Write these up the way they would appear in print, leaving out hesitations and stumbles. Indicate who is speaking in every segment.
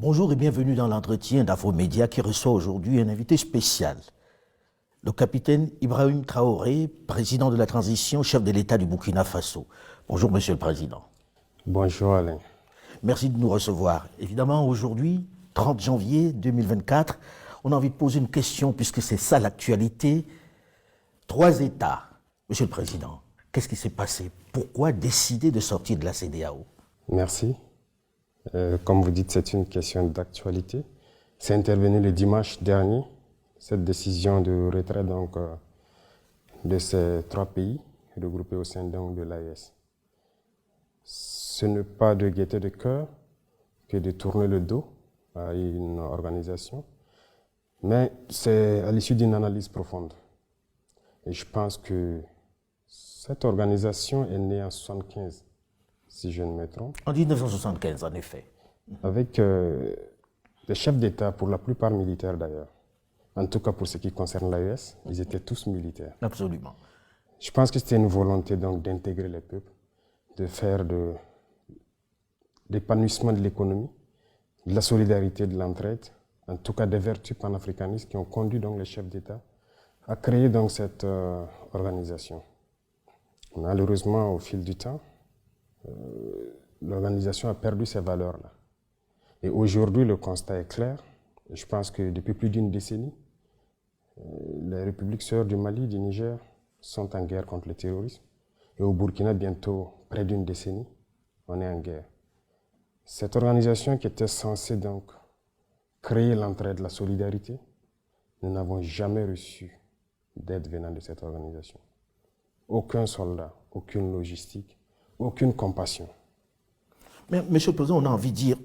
Speaker 1: Bonjour et bienvenue dans l'entretien d'Afromédia qui reçoit aujourd'hui un invité spécial. Le capitaine Ibrahim Traoré, président de la transition, chef de l'État du Burkina Faso. Bonjour Monsieur le Président.
Speaker 2: Bonjour Alain.
Speaker 1: Merci de nous recevoir. Évidemment, aujourd'hui, 30 janvier 2024, on a envie de poser une question puisque c'est ça l'actualité. 3 États. Monsieur le Président, qu'est-ce qui s'est passé? Pourquoi décider de sortir de la CEDEAO?
Speaker 2: Merci. Comme vous dites, c'est une question d'actualité. C'est intervenu le dimanche dernier, cette décision de retrait de ces 3 pays regroupés au sein de l'AES. Ce n'est pas de gaieté de cœur que de tourner le dos à une organisation, mais c'est à l'issue d'une analyse profonde. Et je pense que cette organisation est née en 1975, si je ne me trompe.
Speaker 1: En 1975, en effet.
Speaker 2: Avec des chefs d'État, pour la plupart militaires d'ailleurs. En tout cas pour ce qui concerne l'AES, ils étaient tous militaires.
Speaker 1: Absolument.
Speaker 2: Je pense que c'était une volonté donc d'intégrer les peuples, de faire de l'épanouissement de l'économie, de la solidarité, de l'entraide, en tout cas des vertus panafricanistes qui ont conduit donc les chefs d'État à créer donc cette organisation. Malheureusement, au fil du temps, l'organisation a perdu ces valeurs-là. Et aujourd'hui, le constat est clair. Je pense que depuis plus d'une décennie, les républiques sœurs du Mali, du Niger, sont en guerre contre le terrorisme. Et au Burkina, bientôt près d'une décennie, on est en guerre. Cette organisation qui était censée donc créer l'entraide, la solidarité, nous n'avons jamais reçu d'aide venant de cette organisation. Aucun soldat, aucune logistique, aucune compassion.
Speaker 1: Mais, Monsieur le Président, on a envie de dire,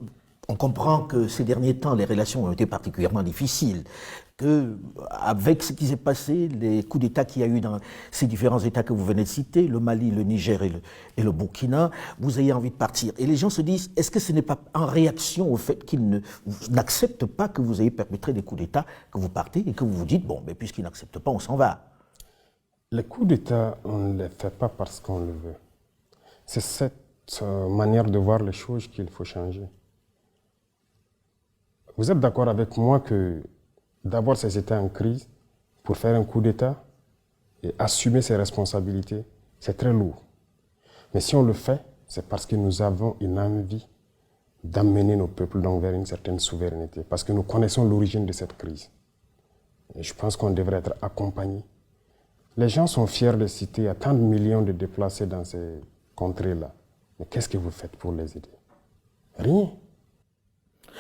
Speaker 1: on comprend que ces derniers temps, les relations ont été particulièrement difficiles, qu'avec ce qui s'est passé, les coups d'État qu'il y a eu dans ces différents États que vous venez de citer, le Mali, le Niger et le Burkina, vous ayez envie de partir. Et les gens se disent, est-ce que ce n'est pas en réaction au fait qu'ils n'acceptent pas que vous ayez perpétré des coups d'État, que vous partez et que vous vous dites, bon, mais puisqu'ils n'acceptent pas, on s'en va?
Speaker 2: Les coups d'État, on ne les fait pas parce qu'on le veut. C'est cette manière de voir les choses qu'il faut changer. Vous êtes d'accord avec moi que d'abord ces États en crise, pour faire un coup d'État et assumer ses responsabilités, c'est très lourd. Mais si on le fait, c'est parce que nous avons une envie d'amener nos peuples donc vers une certaine souveraineté, parce que nous connaissons l'origine de cette crise. Et je pense qu'on devrait être accompagné. Les gens sont fiers de citer, il y a tant de millions de déplacés dans ces contrées-là. Mais qu'est-ce que vous faites pour les aider? Rien.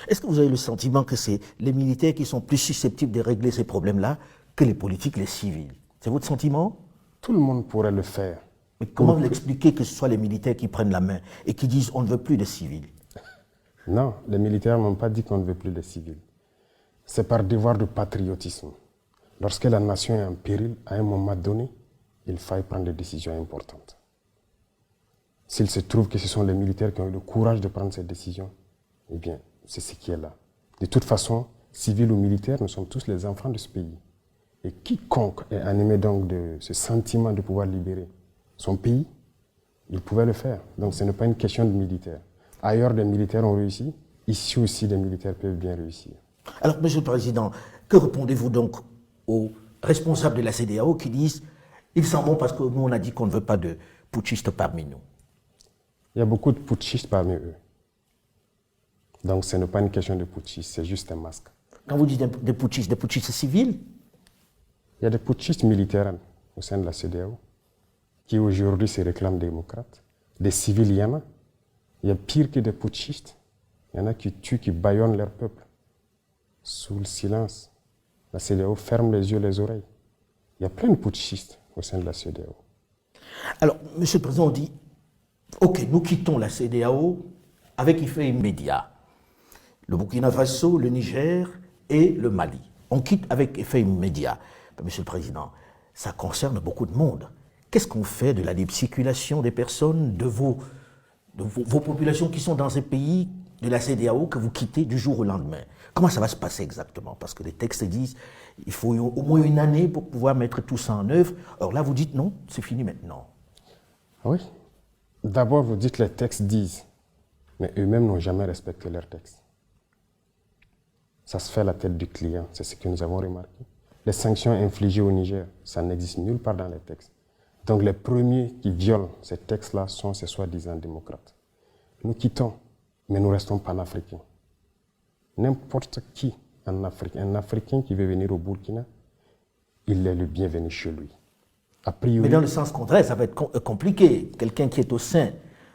Speaker 1: Est-ce que vous avez le sentiment que c'est les militaires qui sont plus susceptibles de régler ces problèmes-là que les politiques, les civils? C'est votre sentiment?
Speaker 2: Tout le monde pourrait le faire.
Speaker 1: Mais comment vous l'expliquez que ce soit les militaires qui prennent la main et qui disent on ne veut plus de civils?
Speaker 2: Non, les militaires n'ont pas dit qu'on ne veut plus de civils. C'est par devoir de patriotisme. Lorsque la nation est en péril, à un moment donné, il faille prendre des décisions importantes. S'il se trouve que ce sont les militaires qui ont eu le courage de prendre ces décisions, eh bien, c'est ce qui est là. De toute façon, civils ou militaires, nous sommes tous les enfants de ce pays. Et quiconque est animé donc de ce sentiment de pouvoir libérer son pays, il pouvait le faire. Donc ce n'est pas une question de militaires. Ailleurs, des militaires ont réussi. Ici aussi, des militaires peuvent bien réussir.
Speaker 1: Alors, Monsieur le Président, que répondez-vous donc aux responsables de la CEDEAO qui disent ils s'en vont parce que nous, on a dit qu'on ne veut pas de putschistes parmi nous?
Speaker 2: Il y a beaucoup de putschistes parmi eux. Donc ce n'est pas une question de putschistes, c'est juste un masque.
Speaker 1: Quand vous dites des putschistes civils?
Speaker 2: Il y a des putschistes militaires au sein de la CEDEAO qui aujourd'hui se réclament démocrates. Des civils, il y en a. Il y a pire que des putschistes. Il y en a qui tuent, qui bâillonnent leur peuple. Sous le silence, la CEDEAO ferme les yeux, les oreilles. Il y a plein de putschistes au sein de la CEDEAO.
Speaker 1: Alors, Monsieur le Président, on dit, ok, nous quittons la CEDEAO avec effet immédiat. Le Burkina Faso, le Niger et le Mali. On quitte avec effet immédiat. Mais Monsieur le Président, ça concerne beaucoup de monde. Qu'est-ce qu'on fait de la libre circulation des personnes, de vos populations qui sont dans ces pays de la CEDEAO que vous quittez du jour au lendemain? Comment ça va se passer exactement? Parce que les textes disent qu'il faut au moins une année pour pouvoir mettre tout ça en œuvre. Or là, vous dites non, c'est fini maintenant.
Speaker 2: Oui. D'abord, vous dites que les textes disent, mais eux-mêmes n'ont jamais respecté leurs textes. Ça se fait à la tête du client, c'est ce que nous avons remarqué. Les sanctions infligées au Niger, ça n'existe nulle part dans les textes. Donc les premiers qui violent ces textes-là sont ces soi-disant démocrates. Nous quittons, mais nous restons panafricains. N'importe qui en Afrique, un Africain qui veut venir au Burkina, il est le bienvenu chez lui. A priori,
Speaker 1: mais dans le sens contraire, ça va être compliqué. Quelqu'un qui est au sein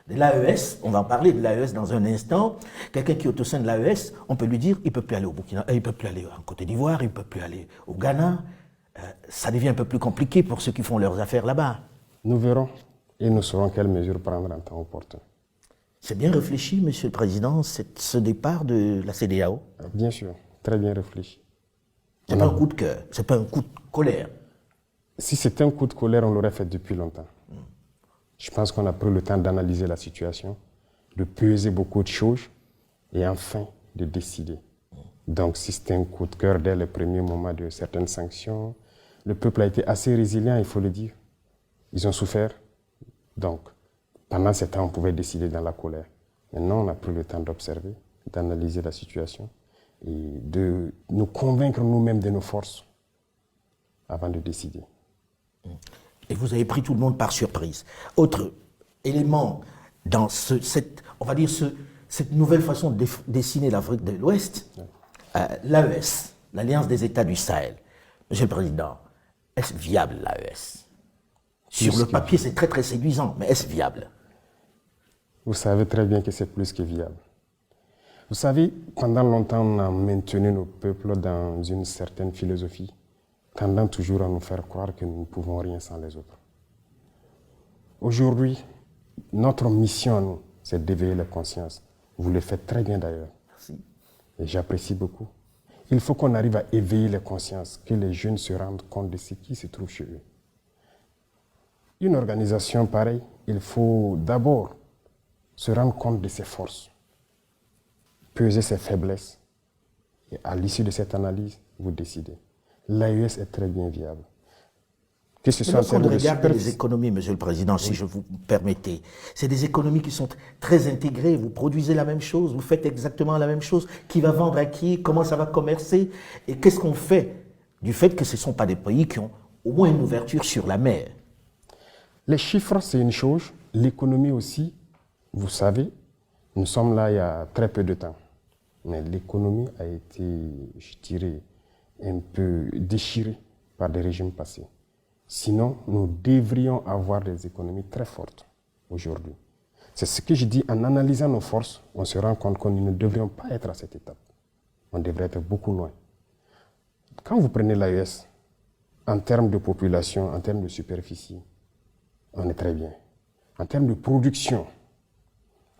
Speaker 1: de l'AES, on va en parler de l'AES dans un instant, quelqu'un qui est au sein de l'AES, on peut lui dire, il ne peut plus aller au Burkina, il ne peut plus aller en Côte d'Ivoire, il ne peut plus aller au Ghana. Ça devient un peu plus compliqué pour ceux qui font leurs affaires là-bas.
Speaker 2: nous verrons et nous saurons quelles mesures prendre en temps opportun.
Speaker 1: C'est bien réfléchi, Monsieur le Président, ce départ de la CEDEAO?
Speaker 2: Bien sûr, très bien réfléchi.
Speaker 1: Ce n'est pas un coup de cœur, ce n'est pas un coup de colère.
Speaker 2: Si c'était un coup de colère, on l'aurait fait depuis longtemps. Je pense qu'on a pris le temps d'analyser la situation, de peser beaucoup de choses et enfin de décider. Donc si c'était un coup de cœur dès les premiers moments de certaines sanctions, le peuple a été assez résilient, il faut le dire. Ils ont souffert. Donc pendant ce temps, on pouvait décider dans la colère. Maintenant, on a pris le temps d'observer, d'analyser la situation et de nous convaincre nous-mêmes de nos forces avant de décider.
Speaker 1: Et vous avez pris tout le monde par surprise. Autre élément dans cette nouvelle façon de dessiner l'Afrique de l'Ouest, l'AES, l'Alliance des États du Sahel. Monsieur le Président, est-ce viable l'AES? Sur le papier, c'est très très séduisant, mais est-ce viable?
Speaker 2: Vous savez très bien que c'est plus que viable. Vous savez, pendant longtemps, on a maintenu nos peuples dans une certaine philosophie, tendant toujours à nous faire croire que nous ne pouvons rien sans les autres. Aujourd'hui, notre mission à nous, c'est d'éveiller la conscience. Vous le faites très bien d'ailleurs.
Speaker 1: Merci.
Speaker 2: Et j'apprécie beaucoup. Il faut qu'on arrive à éveiller les consciences, que les jeunes se rendent compte de ce qui se trouve chez eux. Une organisation pareille, il faut d'abord se rendre compte de ses forces, peser ses faiblesses, et à l'issue de cette analyse, vous décidez. L'AES est très bien viable. Que ce soit en termes de
Speaker 1: regarde les économies, Monsieur le Président, si je vous permettez, c'est des économies qui sont très intégrées. Vous produisez la même chose, vous faites exactement la même chose. Qui va vendre à qui? Comment ça va commercer? Et qu'est-ce qu'on fait du fait que ce ne sont pas des pays qui ont au moins une ouverture sur la mer?
Speaker 2: Les chiffres, c'est une chose. L'économie aussi, vous savez, nous sommes là il y a très peu de temps. Mais l'économie a été, je dirais, un peu déchirée par des régimes passés. Sinon, nous devrions avoir des économies très fortes aujourd'hui. C'est ce que je dis, en analysant nos forces, on se rend compte que nous ne devrions pas être à cette étape. On devrait être beaucoup loin. Quand vous prenez l'AES, en termes de population, en termes de superficie, on est très bien. En termes de production,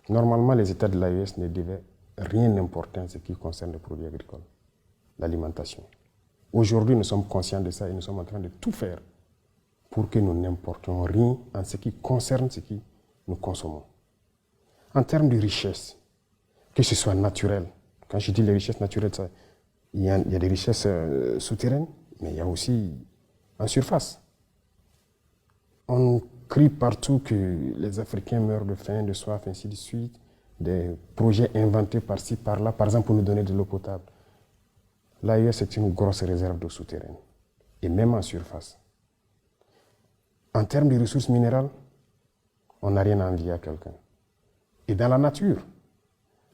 Speaker 2: normalement, les États de l'AES ne devaient rien importer en ce qui concerne les produits agricoles, l'alimentation. Aujourd'hui, nous sommes conscients de ça et nous sommes en train de tout faire pour que nous n'importions rien en ce qui concerne ce que nous consommons. En termes de richesse, que ce soit naturel, quand je dis les richesses naturelles, il y a des richesses souterraines, mais il y a aussi en surface. On crie partout que les Africains meurent de faim, de soif, ainsi de suite. Des projets inventés par-ci, par-là, par exemple pour nous donner de l'eau potable. L'AES est une grosse réserve d'eau souterraine, et même en surface. En termes de ressources minérales, on n'a rien à envier à quelqu'un. Et dans la nature,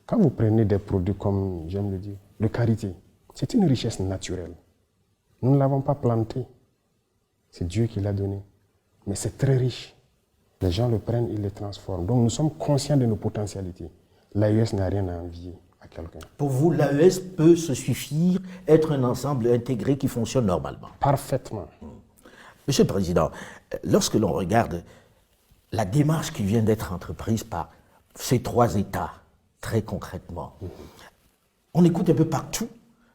Speaker 2: quand vous prenez des produits comme, j'aime le dire, le karité, c'est une richesse naturelle. Nous ne l'avons pas planté. C'est Dieu qui l'a donné. Mais c'est très riche. Les gens le prennent, ils le transforment. Donc nous sommes conscients de nos potentialités. L'AES n'a rien à envier à quelqu'un.
Speaker 1: Pour vous, l'AES peut se suffire, être un ensemble intégré qui fonctionne normalement?
Speaker 2: Parfaitement.
Speaker 1: Monsieur le Président, lorsque l'on regarde la démarche qui vient d'être entreprise par ces trois États, très concrètement, on écoute un peu partout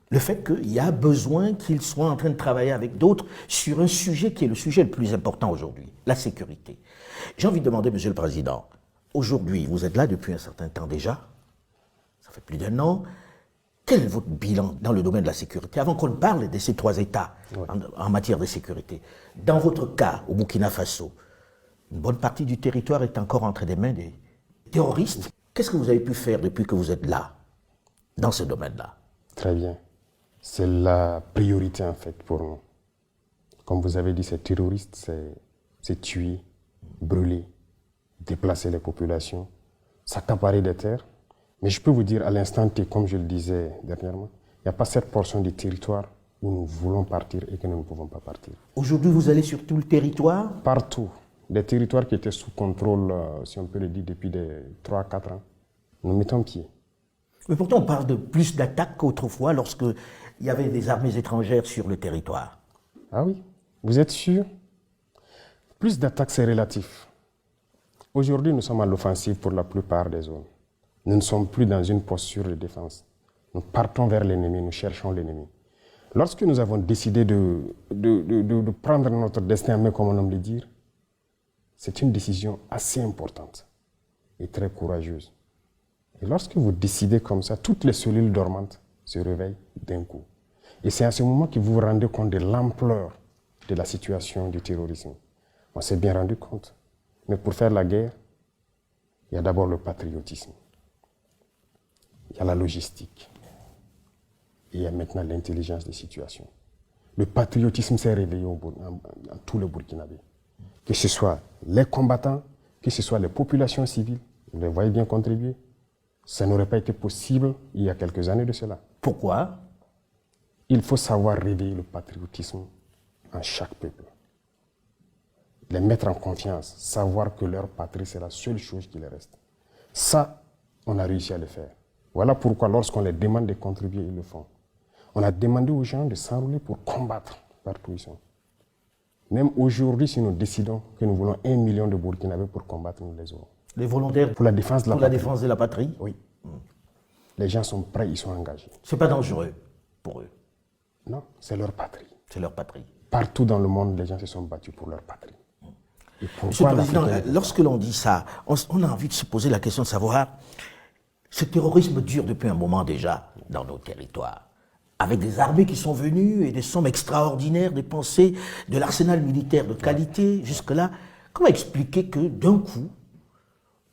Speaker 1: le fait qu'il y a besoin qu'ils soient en train de travailler avec d'autres sur un sujet qui est le sujet le plus important aujourd'hui, la sécurité. J'ai envie de demander, Monsieur le Président, aujourd'hui, vous êtes là depuis un certain temps déjà, ça fait plus d'1 an, quel est votre bilan dans le domaine de la sécurité, avant qu'on ne parle de ces trois États en matière de sécurité? Dans votre cas, au Burkina Faso, une bonne partie du territoire est encore entre des mains des terroristes. Qu'est-ce que vous avez pu faire depuis que vous êtes là, dans ce domaine-là?
Speaker 2: Très bien. C'est la priorité en fait pour nous. Comme vous avez dit, c'est terroriste, c'est tuer, brûler, déplacer les populations, s'accaparer des terres. Mais je peux vous dire à l'instant T, comme je le disais dernièrement, il n'y a pas cette portion du territoire où nous voulons partir et que nous ne pouvons pas partir.
Speaker 1: Aujourd'hui, vous allez sur tout le territoire?
Speaker 2: Partout. Des territoires qui étaient sous contrôle, si on peut le dire, depuis 3 à 4 ans. Nous mettons pied.
Speaker 1: Mais pourtant, on parle de plus d'attaques qu'autrefois lorsqu'il y avait des armées étrangères sur le territoire.
Speaker 2: Ah oui, vous êtes sûr? Plus d'attaques, c'est relatif. Aujourd'hui, nous sommes à l'offensive pour la plupart des zones. Nous ne sommes plus dans une posture de défense. Nous partons vers l'ennemi, nous cherchons l'ennemi. Lorsque nous avons décidé de prendre notre destin en main, comme on aime le dire, c'est une décision assez importante et très courageuse. Et lorsque vous décidez comme ça, toutes les cellules dormantes se réveillent d'un coup. Et c'est à ce moment que vous vous rendez compte de l'ampleur de la situation du terrorisme. On s'est bien rendu compte. Mais pour faire la guerre, il y a d'abord le patriotisme. Il y a la logistique. Et il y a maintenant l'intelligence des situations. Le patriotisme s'est réveillé dans tout le Burkinabé. Que ce soit les combattants, que ce soit les populations civiles, vous les voyez bien contribuer. Ça n'aurait pas été possible il y a quelques années de cela.
Speaker 1: Pourquoi?
Speaker 2: Il faut savoir réveiller le patriotisme en chaque peuple. Les mettre en confiance, savoir que leur patrie, c'est la seule chose qui les reste. Ça, on a réussi à le faire. Voilà pourquoi lorsqu'on les demande de contribuer, ils le font. On a demandé aux gens de s'enrôler pour combattre partout où ils sont. Même aujourd'hui, si nous décidons que nous voulons 1 million de Burkinabés pour combattre, nous les aurons.
Speaker 1: Les volontaires
Speaker 2: pour la défense de la patrie.
Speaker 1: La défense de la patrie?
Speaker 2: Oui. Les gens sont prêts, ils sont engagés.
Speaker 1: C'est pas dangereux pour eux?
Speaker 2: Non, c'est leur patrie.
Speaker 1: C'est leur patrie.
Speaker 2: Partout dans le monde, les gens se sont battus pour leur patrie.
Speaker 1: Monsieur le Président, lorsque l'on dit ça, on a envie de se poser la question de savoir, ce terrorisme dure depuis un moment déjà dans nos territoires, avec des armées qui sont venues et des sommes extraordinaires dépensées, de l'arsenal militaire de qualité jusque-là. Comment expliquer que d'un coup,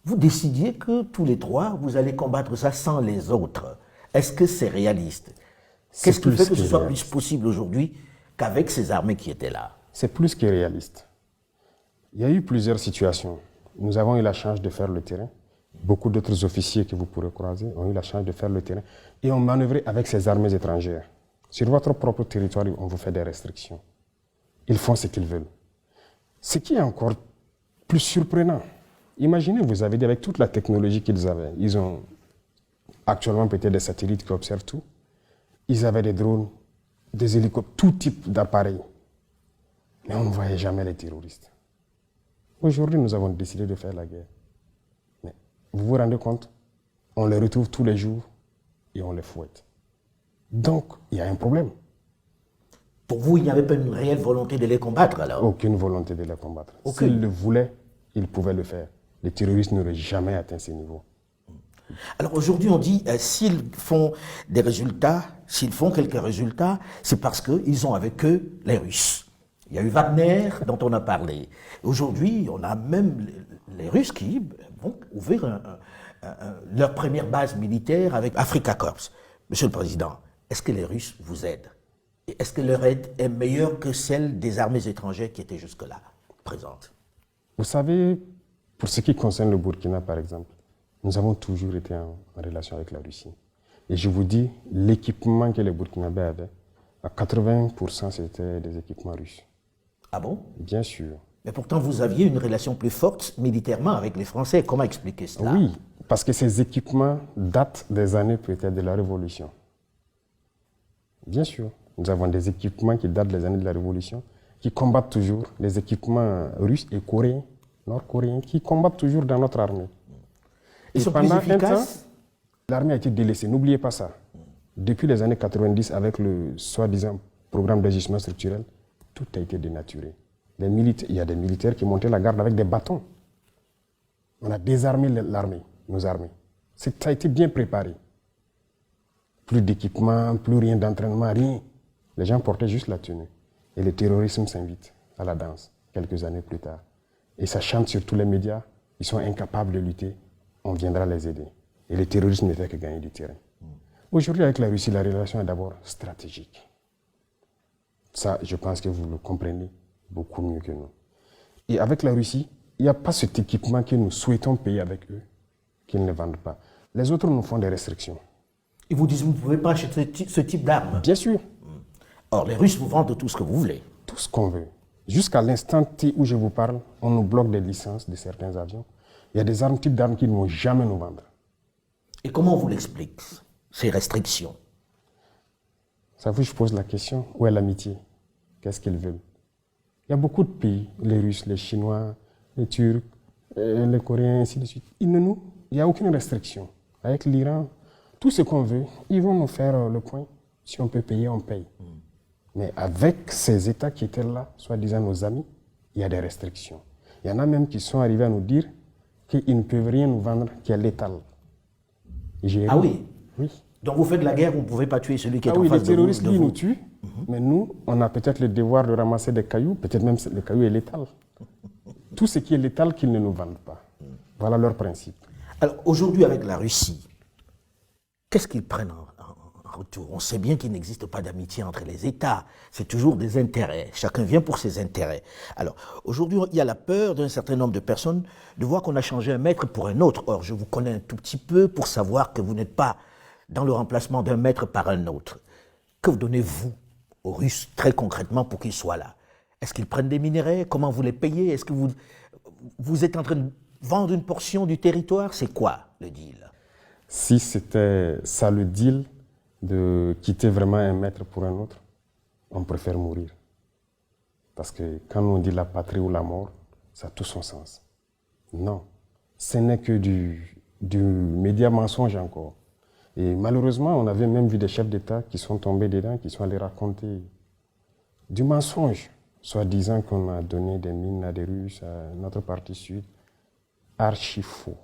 Speaker 1: vous décidiez que tous les trois, vous allez combattre ça sans les autres? Est-ce que c'est réaliste? Qu'est-ce qui fait que ce soit plus possible aujourd'hui qu'avec ces armées qui étaient là?
Speaker 2: C'est plus que réaliste. Il y a eu plusieurs situations. Nous avons eu la chance de faire le terrain. Beaucoup d'autres officiers que vous pourrez croiser ont eu la chance de faire le terrain et ont manœuvré avec ces armées étrangères. Sur votre propre territoire, on vous fait des restrictions. Ils font ce qu'ils veulent. Ce qui est encore plus surprenant, imaginez, vous avez dit avec toute la technologie qu'ils avaient, ils ont actuellement peut-être des satellites qui observent tout, ils avaient des drones, des hélicoptères, tout type d'appareils. Mais on ne voyait jamais les terroristes. Aujourd'hui, nous avons décidé de faire la guerre. Mais vous vous rendez compte? On les retrouve tous les jours et on les fouette. Donc, il y a un problème.
Speaker 1: Pour vous, il n'y avait pas une réelle volonté de les combattre alors?
Speaker 2: Aucune volonté de les combattre. S'ils le voulaient, ils pouvaient le faire. Les terroristes n'auraient jamais atteint ces niveaux.
Speaker 1: Alors aujourd'hui, on dit s'ils font des résultats, s'ils font quelques résultats, c'est parce qu'ils ont avec eux les Russes. Il y a eu Wagner, dont on a parlé. Aujourd'hui, on a même les Russes qui vont ouvrir leur première base militaire avec Africa Corps. Monsieur le Président, est-ce que les Russes vous aident? Et est-ce que leur aide est meilleure que celle des armées étrangères qui étaient jusque-là présentes?
Speaker 2: Vous savez, pour ce qui concerne le Burkina, par exemple, nous avons toujours été en relation avec la Russie. Et je vous dis, l'équipement que les Burkinabés avaient, à 80%, c'était des équipements russes.
Speaker 1: Ah bon?
Speaker 2: Bien sûr.
Speaker 1: Mais pourtant, vous aviez une relation plus forte militairement avec les Français. Comment expliquer cela?
Speaker 2: Oui, parce que ces équipements datent des années peut-être de la Révolution. Bien sûr. Nous avons des équipements qui datent des années de la Révolution, qui combattent toujours, les équipements russes et coréens, nord-coréens, qui combattent toujours dans notre armée.
Speaker 1: Ils sont plus efficaces?
Speaker 2: L'armée a été délaissée, n'oubliez pas ça. Depuis les années 90, avec le soi-disant programme d'ajustement structurel, tout a été dénaturé. Il y a des militaires qui montaient la garde avec des bâtons. On a désarmé l'armée, nos armées. Ça a été bien préparé. Plus d'équipement, plus rien d'entraînement, rien. Les gens portaient juste la tenue. Et le terrorisme s'invite à la danse, quelques années plus tard. Et ça chante sur tous les médias. Ils sont incapables de lutter. On viendra les aider. Et le terrorisme ne fait que gagner du terrain. Aujourd'hui, avec la Russie, la relation est d'abord stratégique. Ça, je pense que vous le comprenez beaucoup mieux que nous. Et avec la Russie, il n'y a pas cet équipement que nous souhaitons payer avec eux, qu'ils ne vendent pas. Les autres nous font des restrictions.
Speaker 1: Ils vous disent, vous ne pouvez pas acheter ce type d'armes.
Speaker 2: Bien sûr.
Speaker 1: Or, les Russes vous vendent tout ce que vous voulez.
Speaker 2: Tout ce qu'on veut. Jusqu'à l'instant T où je vous parle, on nous bloque des licences de certains avions. Il y a des armes, types d'armes qu'ils ne vont jamais nous vendre.
Speaker 1: Et comment on vous l'explique, ces restrictions?
Speaker 2: Ça vous, je pose la question, où est l'amitié? Qu'est-ce qu'ils veulent? Il y a beaucoup de pays, les Russes, les Chinois, les Turcs, les Coréens, ainsi de suite. Il n'y a aucune restriction. Avec l'Iran, tout ce qu'on veut, ils vont nous faire le point. Si on peut payer, on paye. Mais avec ces États qui étaient là, soi-disant nos amis, il y a des restrictions. Il y en a même qui sont arrivés à nous dire qu'ils ne peuvent rien nous vendre qui est létal.
Speaker 1: Ah oui?
Speaker 2: Oui.
Speaker 1: Donc vous faites la guerre, vous ne pouvez pas tuer celui qui est en
Speaker 2: oui,
Speaker 1: face
Speaker 2: les
Speaker 1: de vous.
Speaker 2: terroristes, lui, nous tuent. Mais nous, on a peut-être le devoir de ramasser des cailloux, peut-être même le caillou est létal. Tout ce qui est létal, qu'ils ne nous vendent pas. Voilà leur principe.
Speaker 1: Alors aujourd'hui, avec la Russie, qu'est-ce qu'ils prennent en retour? On sait bien qu'il n'existe pas d'amitié entre les États. C'est toujours des intérêts. Chacun vient pour ses intérêts. Alors aujourd'hui, il y a la peur d'un certain nombre de personnes de voir qu'on a changé un maître pour un autre. Or, je vous connais un tout petit peu pour savoir que vous n'êtes pas dans le remplacement d'un maître par un autre. Que vous donnez-vous aux Russes très concrètement pour qu'ils soient là? Est-ce qu'ils prennent des minerais? Comment vous les payez? Est-ce que vous êtes en train de vendre une portion du territoire? C'est quoi le deal?
Speaker 2: Si c'était ça le deal, de quitter vraiment un maître pour un autre, on préfère mourir. Parce que quand on dit la patrie ou la mort, ça a tout son sens. Non, ce n'est que du média mensonge encore. Et malheureusement, on avait même vu des chefs d'État qui sont tombés dedans, qui sont allés raconter du mensonge, soi-disant qu'on a donné des mines à des Russes, à notre partie sud. Archi faux.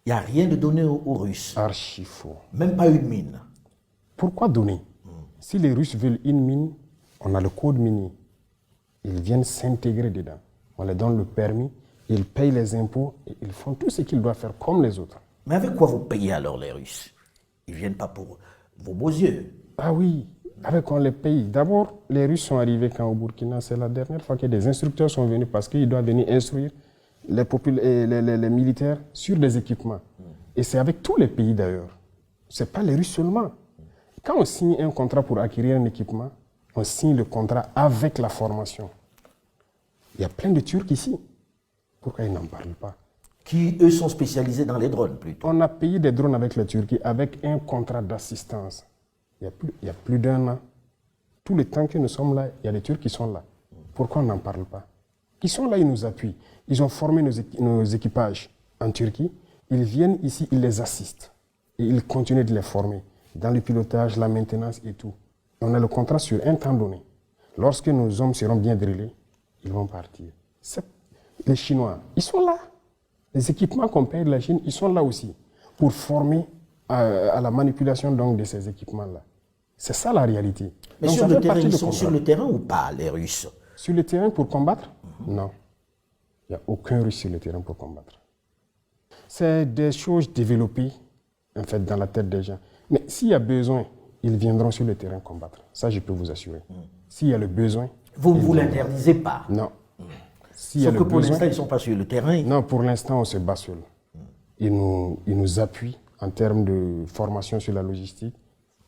Speaker 1: Il n'y a rien de donné aux Russes.
Speaker 2: Archi faux.
Speaker 1: Même pas une mine.
Speaker 2: Pourquoi donner? Si les Russes veulent une mine, on a le code minier. Ils viennent s'intégrer dedans. On leur donne le permis, ils payent les impôts et ils font tout ce qu'ils doivent faire comme les autres.
Speaker 1: Mais avec quoi vous payez alors les Russes? Ils ne viennent pas pour vos beaux yeux.
Speaker 2: Ah oui, avec quoi on les paye? D'abord, les Russes sont arrivés quand au Burkina, c'est la dernière fois que des instructeurs sont venus parce qu'ils doivent venir instruire les militaires sur des équipements. Et c'est avec tous les pays d'ailleurs. Ce n'est pas les Russes seulement. Quand on signe un contrat pour acquérir un équipement, on signe le contrat avec la formation. Il y a plein de Turcs ici. Pourquoi ils n'en parlent pas?
Speaker 1: Qui, eux, sont spécialisés dans les drones plutôt.
Speaker 2: On a payé des drones avec la Turquie avec un contrat d'assistance. Il y a plus d'un an. Tout le temps que nous sommes là, il y a des Turcs qui sont là. Pourquoi on n'en parle pas? Ils sont là, ils nous appuient. Ils ont formé nos équipages en Turquie. Ils viennent ici, ils les assistent. Et ils continuent de les former dans le pilotage, la maintenance et tout. On a le contrat sur un temps donné. Lorsque nos hommes seront bien drillés, ils vont partir. Les Chinois, ils sont là. Les équipements qu'on paye de la Chine, ils sont là aussi pour former à la manipulation donc, de ces équipements-là. C'est ça la réalité.
Speaker 1: Mais
Speaker 2: donc,
Speaker 1: sur le terrain, ils sont sur le terrain ou pas, les Russes?
Speaker 2: Sur le terrain pour combattre? Non. Il n'y a aucun Russe sur le terrain pour combattre. C'est des choses développées en fait, dans la tête des gens. Mais s'il y a besoin, ils viendront sur le terrain combattre. Ça, je peux vous assurer. S'il y a le besoin...
Speaker 1: Vous ne vous l'interdisez pas?
Speaker 2: Non.
Speaker 1: Sauf que pour l'instant, ils ne sont pas sur le terrain.
Speaker 2: Non, pour l'instant, on se bat seul. Ils nous appuient en termes de formation sur la logistique,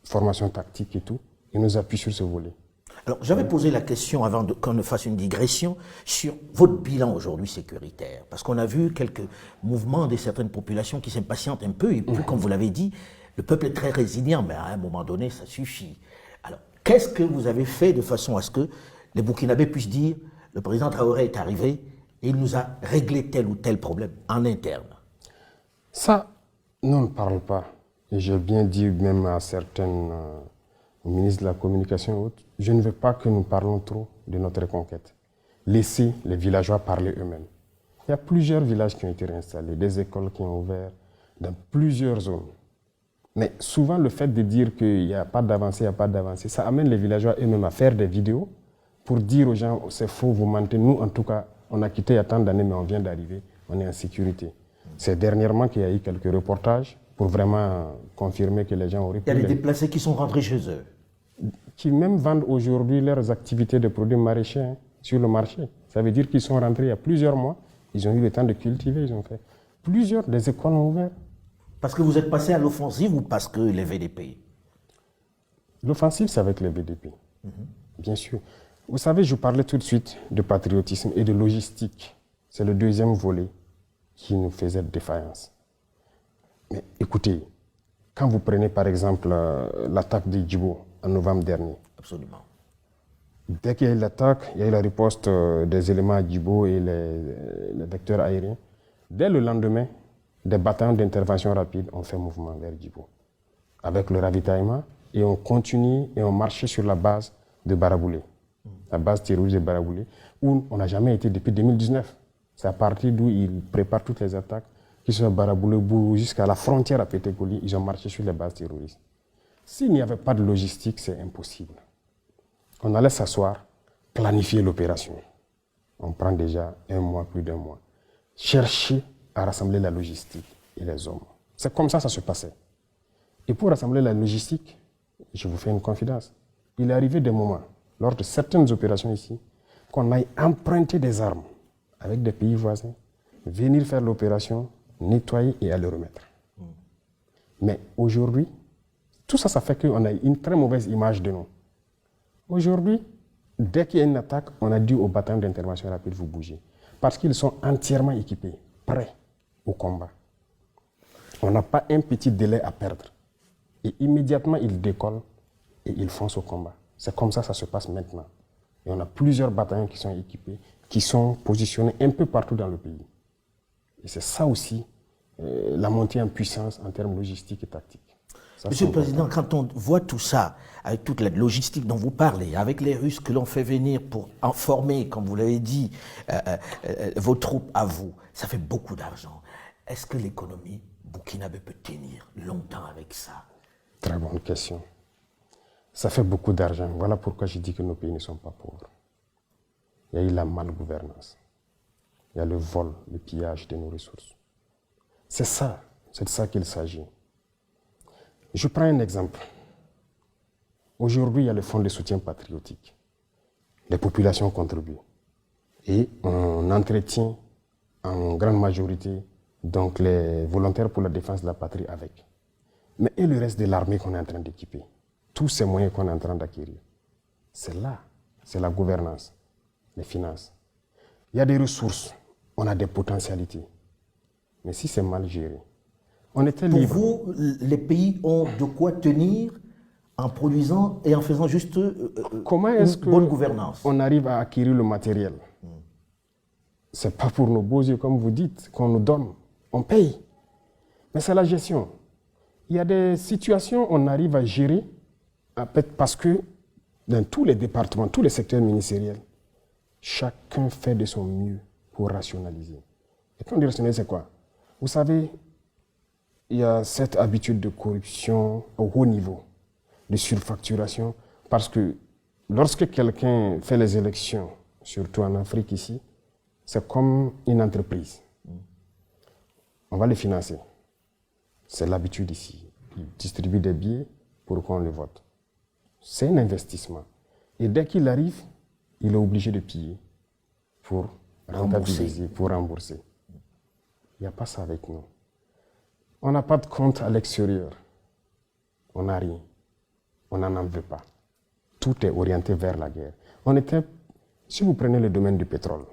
Speaker 2: formation tactique et tout. Ils nous appuient sur ce volet.
Speaker 1: Alors, j'avais posé la question avant qu'on ne fasse une digression sur votre bilan aujourd'hui sécuritaire. Parce qu'on a vu quelques mouvements de certaines populations qui s'impatientent un peu. Et puis, comme vous l'avez dit, le peuple est très résilient, mais à un moment donné, ça suffit. Alors, qu'est-ce que vous avez fait de façon à ce que les Burkinabés puissent dire le président Traoré est arrivé et il nous a réglé tel ou tel problème en interne?
Speaker 2: Ça, nous ne parlons pas. Et j'ai bien dit même à certains ministres de la Communication et autres, je ne veux pas que nous parlons trop de notre reconquête. Laissez les villageois parler eux-mêmes. Il y a plusieurs villages qui ont été réinstallés, des écoles qui ont ouvert dans plusieurs zones. Mais souvent, le fait de dire qu'il n'y a pas d'avancée, il n'y a pas d'avancée, ça amène les villageois eux-mêmes à faire des vidéos pour dire aux gens, c'est faux, vous mentez. Nous, en tout cas, on a quitté il y a tant d'années, mais on vient d'arriver, on est en sécurité. C'est dernièrement qu'il y a eu quelques reportages pour vraiment confirmer que les gens auraient
Speaker 1: Il y a des déplacés qui sont rentrés chez eux.
Speaker 2: Qui même vendent aujourd'hui leurs activités de produits maraîchers sur le marché. Ça veut dire qu'ils sont rentrés il y a plusieurs mois, ils ont eu le temps de cultiver, ils ont fait des écoles ont ouvert.
Speaker 1: Parce que vous êtes passé à l'offensive ou parce que les VDP?
Speaker 2: L'offensive, c'est avec les VDP, bien sûr. Vous savez, je parlais tout de suite de patriotisme et de logistique. C'est le deuxième volet qui nous faisait défaillance. Mais écoutez, quand vous prenez par exemple l'attaque de Djibo en novembre dernier.
Speaker 1: Absolument.
Speaker 2: Dès qu'il y a eu l'attaque, il y a eu la riposte des éléments à Djibo et les vecteurs aériens. Dès le lendemain, des bataillons d'intervention rapide ont fait mouvement vers Djibo. Avec le ravitaillement, et on continue et on marchait sur la base de Baraboulé. La base terroriste de Baraboulé, où on n'a jamais été depuis 2019. C'est à partir d'où ils préparent toutes les attaques, qui sont à Baraboulé, jusqu'à la frontière à Pétégouli, ils ont marché sur les bases terroristes. S'il n'y avait pas de logistique, c'est impossible. On allait s'asseoir, planifier l'opération. On prend déjà un mois, plus d'un mois. Chercher à rassembler la logistique et les hommes. C'est comme ça que ça se passait. Et pour rassembler la logistique, je vous fais une confidence. Il est arrivé des moments, lors de certaines opérations ici, qu'on aille emprunter des armes avec des pays voisins, venir faire l'opération, nettoyer et aller remettre. Mais aujourd'hui, tout ça, ça fait qu'on a une très mauvaise image de nous. Aujourd'hui, dès qu'il y a une attaque, on a dit aux bataillons d'intervention rapide, vous bougez. Parce qu'ils sont entièrement équipés, prêts au combat. On n'a pas un petit délai à perdre. Et immédiatement, ils décollent et ils foncent au combat. C'est comme ça que ça se passe maintenant. Et on a plusieurs bataillons qui sont équipés, qui sont positionnés un peu partout dans le pays. Et c'est ça aussi, la montée en puissance en termes logistiques et tactiques. Ça,
Speaker 1: Monsieur le Président, quand on voit tout ça, avec toute la logistique dont vous parlez, avec les Russes que l'on fait venir pour en former, comme vous l'avez dit, vos troupes à vous, ça fait beaucoup d'argent. Est-ce que l'économie burkinabé peut tenir longtemps avec ça?
Speaker 2: Très bonne question. Ça fait beaucoup d'argent. Voilà pourquoi je dis que nos pays ne sont pas pauvres. Il y a eu la malgouvernance. Il y a le vol, le pillage de nos ressources. C'est de ça qu'il s'agit. Je prends un exemple. Aujourd'hui, il y a le fonds de soutien patriotique. Les populations contribuent. Et on entretient en grande majorité donc les volontaires pour la défense de la patrie avec. Mais et le reste de l'armée qu'on est en train d'équiper, tous ces moyens qu'on est en train d'acquérir, c'est la gouvernance, les finances. Il y a des ressources, on a des potentialités. Mais si c'est mal géré, on était libre.
Speaker 1: Pour vous, les pays ont de quoi tenir en produisant et en faisant juste
Speaker 2: Comment est-ce
Speaker 1: une bonne gouvernance?
Speaker 2: On arrive à acquérir le matériel? Ce n'est pas pour nos beaux yeux, comme vous dites, qu'on nous donne. On paye. Mais c'est la gestion. Il y a des situations on arrive à gérer parce que dans tous les départements, tous les secteurs ministériels, chacun fait de son mieux pour rationaliser. Et quand on dit rationaliser, c'est quoi? Vous savez, il y a cette habitude de corruption au haut niveau, de surfacturation, parce que lorsque quelqu'un fait les élections, surtout en Afrique ici, c'est comme une entreprise. On va les financer. C'est l'habitude ici. Ils distribuent des billets pour qu'on les vote. C'est un investissement. Et dès qu'il arrive, il est obligé de payer pour rentabiliser, pour rembourser. Il n'y a pas ça avec nous. On n'a pas de compte à l'extérieur. On n'a rien. On n'en veut pas. Tout est orienté vers la guerre. Si vous prenez le domaine du pétrole,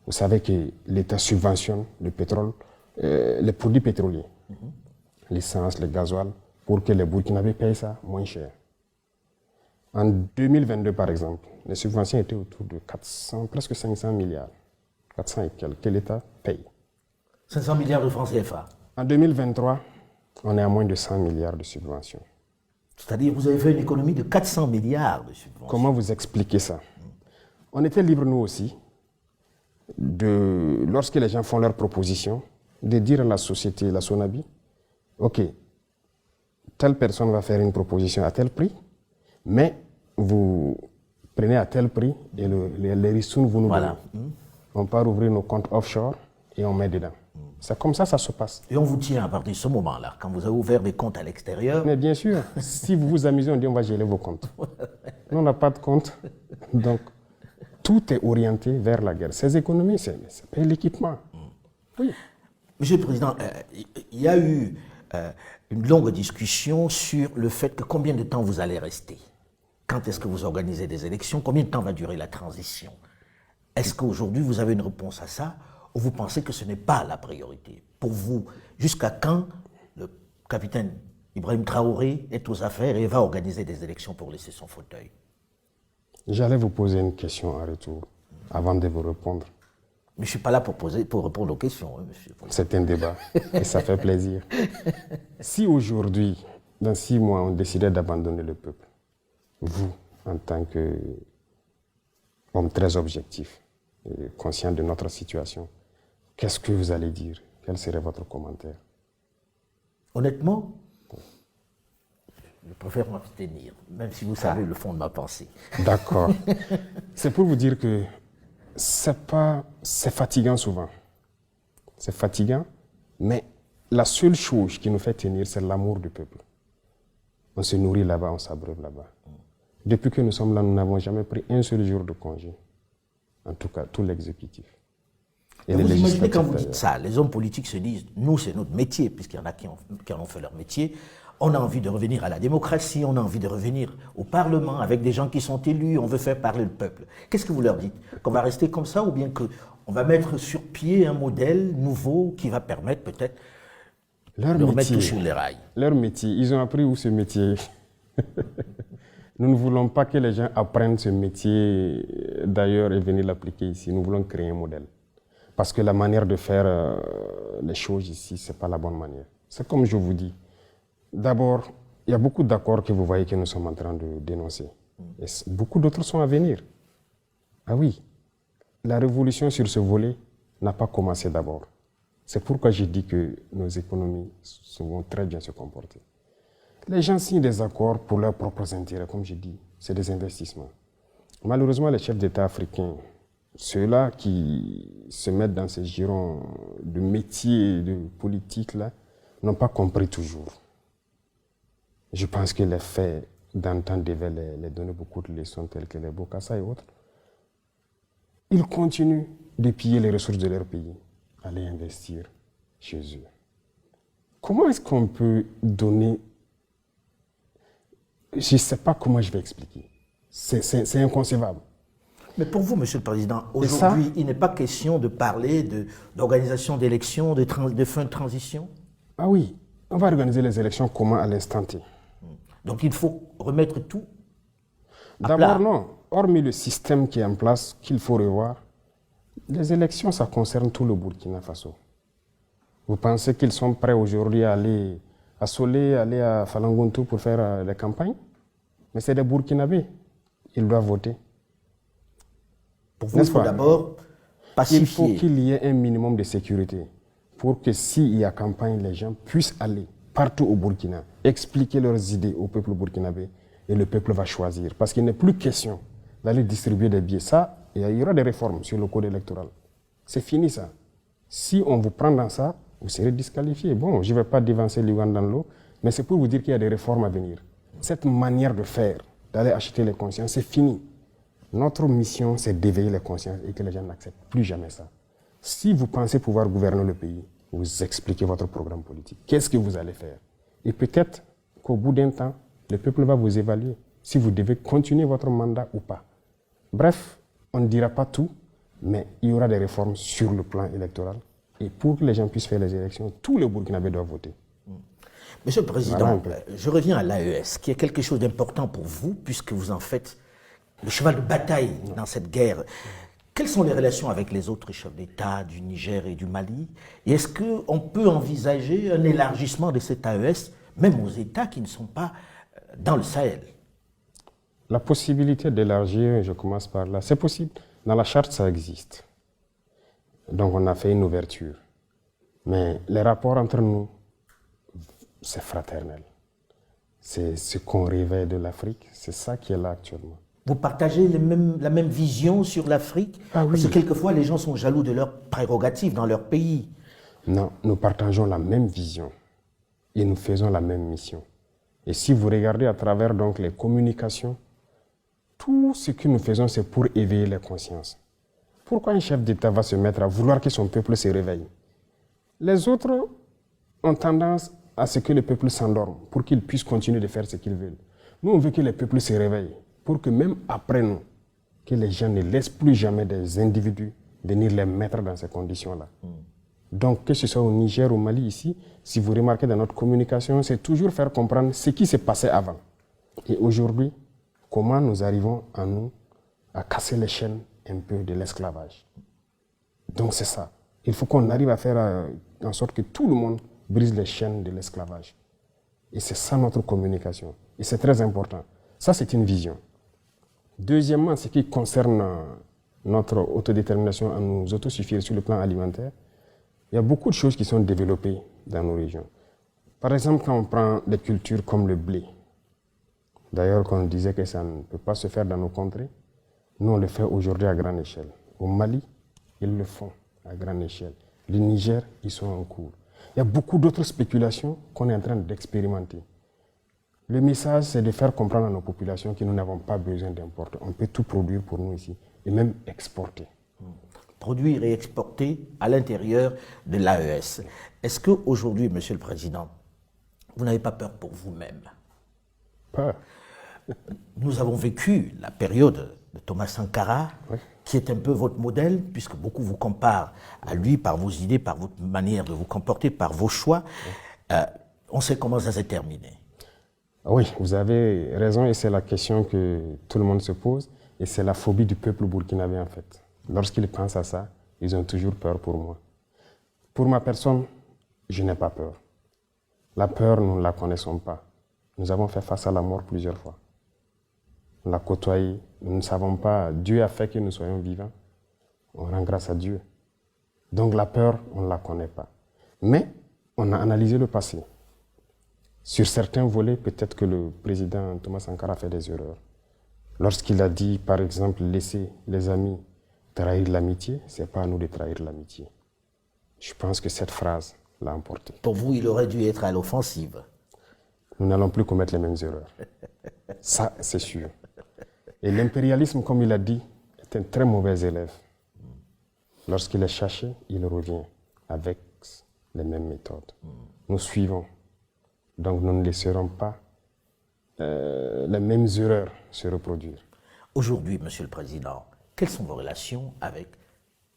Speaker 2: vous savez que l'État subventionne le pétrole, les produits pétroliers, l'essence, le gasoil, pour que les Burkinabés payent ça moins cher. En 2022, par exemple, les subventions étaient autour de 400, presque 500 milliards. 400 et quelques, que l'État paye.
Speaker 1: 500 milliards de francs CFA.
Speaker 2: En 2023, on est à moins de 100 milliards de subventions.
Speaker 1: C'est-à-dire que vous avez fait une économie de 400 milliards de subventions.
Speaker 2: Comment vous expliquez ça? On était libres, nous aussi, lorsque les gens font leurs propositions, de dire à la société, la SONABI, OK, telle personne va faire une proposition à tel prix, mais vous prenez à tel prix et les ressources, vous nous donnez. On part ouvrir nos comptes offshore et on met dedans. C'est comme ça se passe.
Speaker 1: Et on vous tient à partir de ce moment-là, quand vous avez ouvert des comptes à l'extérieur.
Speaker 2: Mais bien sûr, si vous vous amusez, on dit on va geler vos comptes. Nous, on n'a pas de compte. Donc, tout est orienté vers la guerre. Ces économies, c'est l'équipement. Oui.
Speaker 1: Monsieur le Président, il y a eu une longue discussion sur le fait que combien de temps vous allez rester. Quand est-ce que vous organisez des élections? Combien de temps va durer la transition? Est-ce qu'aujourd'hui vous avez une réponse à ça ou vous pensez que ce n'est pas la priorité? Pour vous, jusqu'à quand le capitaine Ibrahim Traoré est aux affaires et va organiser des élections pour laisser son fauteuil?
Speaker 2: J'allais vous poser une question en retour avant de vous répondre.
Speaker 1: Mais je ne suis pas là pour répondre aux questions, hein, monsieur.
Speaker 2: C'est un débat et ça fait plaisir. Si aujourd'hui, dans 6 mois, on décidait d'abandonner le peuple, vous, en tant qu'homme très objectif, et conscient de notre situation, qu'est-ce que vous allez dire? Quel serait votre commentaire?
Speaker 1: Honnêtement, je préfère m'abstenir, même si vous savez le fond de ma pensée.
Speaker 2: D'accord. C'est pour vous dire que c'est fatigant souvent. C'est fatigant, mais la seule chose qui nous fait tenir, c'est l'amour du peuple. On se nourrit là-bas, on s'abreuve là-bas. Depuis que nous sommes là, nous n'avons jamais pris un seul jour de congé. En tout cas, tout l'exécutif.
Speaker 1: Et vous imaginez quand vous dites ça, les hommes politiques se disent, nous c'est notre métier, puisqu'il y en a qui en ont fait leur métier, on a envie de revenir à la démocratie, on a envie de revenir au Parlement avec des gens qui sont élus, on veut faire parler le peuple. Qu'est-ce que vous leur dites? Qu'on va rester comme ça ou bien qu'on va mettre sur pied un modèle nouveau qui va permettre peut-être de remettre tout sur les rails?
Speaker 2: Leur métier, ils ont appris où ce métier? Nous ne voulons pas que les gens apprennent ce métier d'ailleurs et venir l'appliquer ici. Nous voulons créer un modèle. Parce que la manière de faire les choses ici, ce n'est pas la bonne manière. C'est comme je vous dis. D'abord, il y a beaucoup d'accords que vous voyez que nous sommes en train de dénoncer. Et beaucoup d'autres sont à venir. Ah oui, la révolution sur ce volet n'a pas commencé d'abord. C'est pourquoi j'ai dit que nos économies vont très bien se comporter. Les gens signent des accords pour leurs propres intérêts, comme je dis, c'est des investissements. Malheureusement, les chefs d'État africains, ceux-là qui se mettent dans ces girons de métiers, de politique, là, n'ont pas compris toujours. Je pense que les faits d'antan devaient les donner beaucoup de leçons, telles que les Bokassa et autres. Ils continuent de piller les ressources de leur pays, aller investir chez eux. Comment est-ce qu'on peut donner... Je ne sais pas comment je vais expliquer. C'est inconcevable.
Speaker 1: Mais pour vous, Monsieur le Président, aujourd'hui, il n'est pas question de parler d'organisation d'élections, de fin de transition?
Speaker 2: Ah oui, on va organiser les élections comment à l'instant T?
Speaker 1: Donc il faut remettre tout à plat.
Speaker 2: D'abord non, hormis le système qui est en place, qu'il faut revoir, les élections, ça concerne tout le Burkina Faso. Vous pensez qu'ils sont prêts aujourd'hui à aller à Solé, aller à Falangonto pour faire les campagnes? Mais c'est des Burkinabés, ils doivent voter.
Speaker 1: Pour vous, il faut d'abord pacifier.
Speaker 2: Il faut qu'il y ait un minimum de sécurité pour que s'il y a campagne, les gens puissent aller partout au Burkina, expliquer leurs idées au peuple burkinabé et le peuple va choisir. Parce qu'il n'est plus question d'aller distribuer des billets. Ça, il y aura des réformes sur le code électoral. C'est fini ça. Si on vous prend dans ça, vous serez disqualifié. Bon, je ne vais pas dévancer l'Ouganda dans l'eau, mais c'est pour vous dire qu'il y a des réformes à venir. Cette manière de faire, d'aller acheter les consciences, c'est fini. Notre mission, c'est d'éveiller les consciences et que les gens n'acceptent plus jamais ça. Si vous pensez pouvoir gouverner le pays, vous expliquez votre programme politique. Qu'est-ce que vous allez faire? Et peut-être qu'au bout d'un temps, le peuple va vous évaluer si vous devez continuer votre mandat ou pas. Bref, on ne dira pas tout, mais il y aura des réformes sur le plan électoral. Et pour que les gens puissent faire les élections, tous les Burkinabés doivent voter.
Speaker 1: Monsieur le Président, je reviens à l'AES, qui est quelque chose d'important pour vous, puisque vous en faites le cheval de bataille dans cette guerre. Quelles sont les relations avec les autres chefs d'État du Niger et du Mali? Et est-ce qu'on peut envisager un élargissement de cet AES, même aux États qui ne sont pas dans le Sahel?
Speaker 2: La possibilité d'élargir, je commence par là, c'est possible. Dans la charte, ça existe. Donc on a fait une ouverture. Mais les rapports entre nous, c'est fraternel. C'est ce qu'on réveille de l'Afrique, c'est ça qui est là actuellement.
Speaker 1: Vous partagez la même vision sur l'Afrique?
Speaker 2: Ah oui.
Speaker 1: Parce que quelquefois, les gens sont jaloux de leurs prérogatives dans leur pays.
Speaker 2: Non, nous partageons la même vision et nous faisons la même mission. Et si vous regardez à travers donc les communications, tout ce que nous faisons, c'est pour éveiller les consciences. Pourquoi un chef d'État va se mettre à vouloir que son peuple se réveille? Les autres ont tendance à ce que le peuple s'endorme pour qu'il puisse continuer de faire ce qu'ils veulent. Nous, on veut que les peuples se réveillent pour que même après nous, que les gens ne laissent plus jamais des individus venir les mettre dans ces conditions-là. Donc, que ce soit au Niger, au Mali, ici, si vous remarquez dans notre communication, c'est toujours faire comprendre ce qui s'est passé avant. Et aujourd'hui, comment nous arrivons à casser les chaînes un peu de l'esclavage. Donc c'est ça. Il faut qu'on arrive à faire en sorte que tout le monde brise les chaînes de l'esclavage. Et c'est ça notre communication. Et c'est très important. Ça, c'est une vision. Deuxièmement, ce qui concerne notre autodétermination à nous autosuffire sur le plan alimentaire, il y a beaucoup de choses qui sont développées dans nos régions. Par exemple, quand on prend des cultures comme le blé, d'ailleurs, quand on disait que ça ne peut pas se faire dans nos contrées, nous, on le fait aujourd'hui à grande échelle. Au Mali, ils le font à grande échelle. Le Niger, ils sont en cours. Il y a beaucoup d'autres spéculations qu'on est en train d'expérimenter. Le message, c'est de faire comprendre à nos populations que nous n'avons pas besoin d'importer. On peut tout produire pour nous ici et même exporter.
Speaker 1: Produire et exporter à l'intérieur de l'AES. Est-ce qu'aujourd'hui, Monsieur le Président, vous n'avez pas peur pour vous-même?
Speaker 2: Peur.
Speaker 1: Nous avons vécu la période de Thomas Sankara,
Speaker 2: oui,
Speaker 1: qui est un peu votre modèle, puisque beaucoup vous comparent à lui par vos idées, par votre manière de vous comporter, par vos choix. Oui. On sait comment ça s'est terminé.
Speaker 2: Oui, vous avez raison et c'est la question que tout le monde se pose et c'est la phobie du peuple burkinabé en fait. Lorsqu'ils pensent à ça, ils ont toujours peur pour moi. Pour ma personne, je n'ai pas peur. La peur, nous ne la connaissons pas. Nous avons fait face à la mort plusieurs fois. On l'a côtoyé, nous ne savons pas, Dieu a fait que nous soyons vivants. On rend grâce à Dieu. Donc la peur, on ne la connaît pas. Mais on a analysé le passé. Sur certains volets, peut-être que le président Thomas Sankara a fait des erreurs. Lorsqu'il a dit, par exemple, laisser les amis trahir l'amitié, ce n'est pas à nous de trahir l'amitié. Je pense que cette phrase l'a emporté.
Speaker 1: Pour vous, il aurait dû être à l'offensive.
Speaker 2: Nous n'allons plus commettre les mêmes erreurs. Ça, c'est sûr. Et l'impérialisme, comme il a dit, est un très mauvais élève. Lorsqu'il est cherché, il revient avec les mêmes méthodes. Nous suivons. Donc nous ne laisserons pas les mêmes erreurs se reproduire.
Speaker 1: Aujourd'hui, Monsieur le Président, quelles sont vos relations avec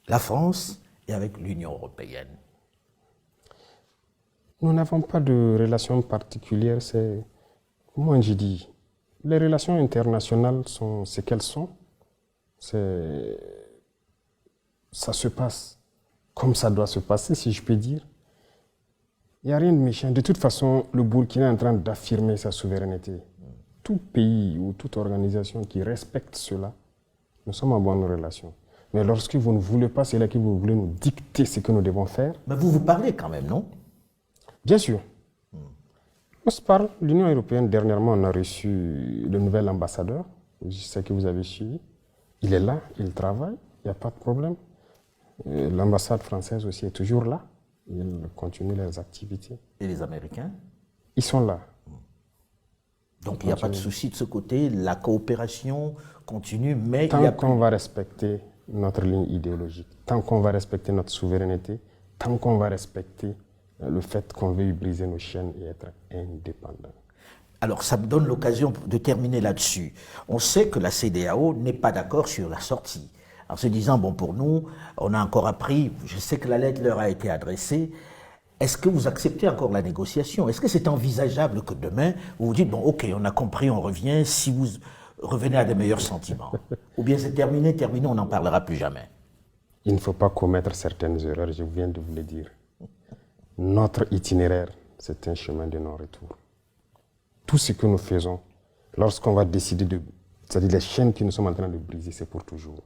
Speaker 1: la France et avec l'Union européenne?
Speaker 2: Nous n'avons pas de relations particulières. C'est, moi je dis, les relations internationales sont ce qu'elles sont. Ça se passe comme ça doit se passer, si je peux dire. Il n'y a rien de méchant. De toute façon, le Burkina est en train d'affirmer sa souveraineté. Tout pays ou toute organisation qui respecte cela, nous sommes en bonne relation. Mais lorsque vous ne voulez pas, c'est là que vous voulez nous dicter ce que nous devons faire.
Speaker 1: Mais vous vous parlez quand même, non?
Speaker 2: Bien sûr. On se parle. L'Union européenne, dernièrement, on a reçu le nouvel ambassadeur. Je sais que vous avez suivi. Il est là, il travaille, il n'y a pas de problème. L'ambassade française aussi est toujours là. Ils continuent leurs activités.
Speaker 1: Et les Américains?
Speaker 2: Ils sont là.
Speaker 1: Donc il n'y a pas de souci de ce côté, la coopération continue, mais
Speaker 2: tant qu'on va respecter notre ligne idéologique, tant qu'on va respecter notre souveraineté, tant qu'on va respecter le fait qu'on veuille briser nos chaînes et être indépendants.
Speaker 1: Alors ça me donne l'occasion de terminer là-dessus. On sait que la CEDEAO n'est pas d'accord sur la sortie. En se disant, bon, pour nous, on a encore appris, je sais que la lettre leur a été adressée, est-ce que vous acceptez encore la négociation? Est-ce que c'est envisageable que demain, vous vous dites, bon, ok, on a compris, on revient, si vous revenez à des meilleurs sentiments? Ou bien c'est terminé, on n'en parlera plus jamais?
Speaker 2: Il ne faut pas commettre certaines erreurs, je viens de vous le dire. Notre itinéraire, c'est un chemin de non-retour. Tout ce que nous faisons, lorsqu'on va décider de... C'est-à-dire les chaînes que nous sommes en train de briser, c'est pour toujours.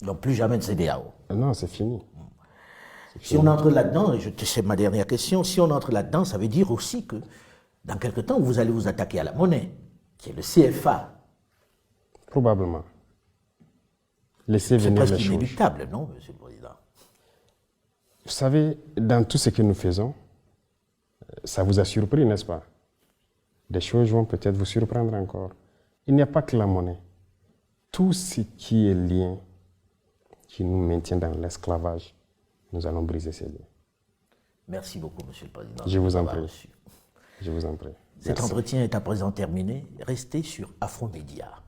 Speaker 1: Donc plus jamais de CEDEAO?
Speaker 2: Non, c'est fini.
Speaker 1: Si on entre là-dedans, c'est ma dernière question, si on entre là-dedans, ça veut dire aussi que dans quelque temps, vous allez vous attaquer à la monnaie, qui est le CFA.
Speaker 2: Probablement. Laissez venir les choses.
Speaker 1: C'est presque inéluctable, non, Monsieur le Président?
Speaker 2: Vous savez, dans tout ce que nous faisons, ça vous a surpris, n'est-ce pas? Des choses vont peut-être vous surprendre encore. Il n'y a pas que la monnaie. Tout ce qui est lien, qui nous maintient dans l'esclavage, nous allons briser ces liens.
Speaker 1: Merci beaucoup, Monsieur le Président.
Speaker 2: Je vous en prie. Je vous en prie.
Speaker 1: Cet
Speaker 2: Merci.
Speaker 1: entretien est à présent terminé. Restez sur Afromédia.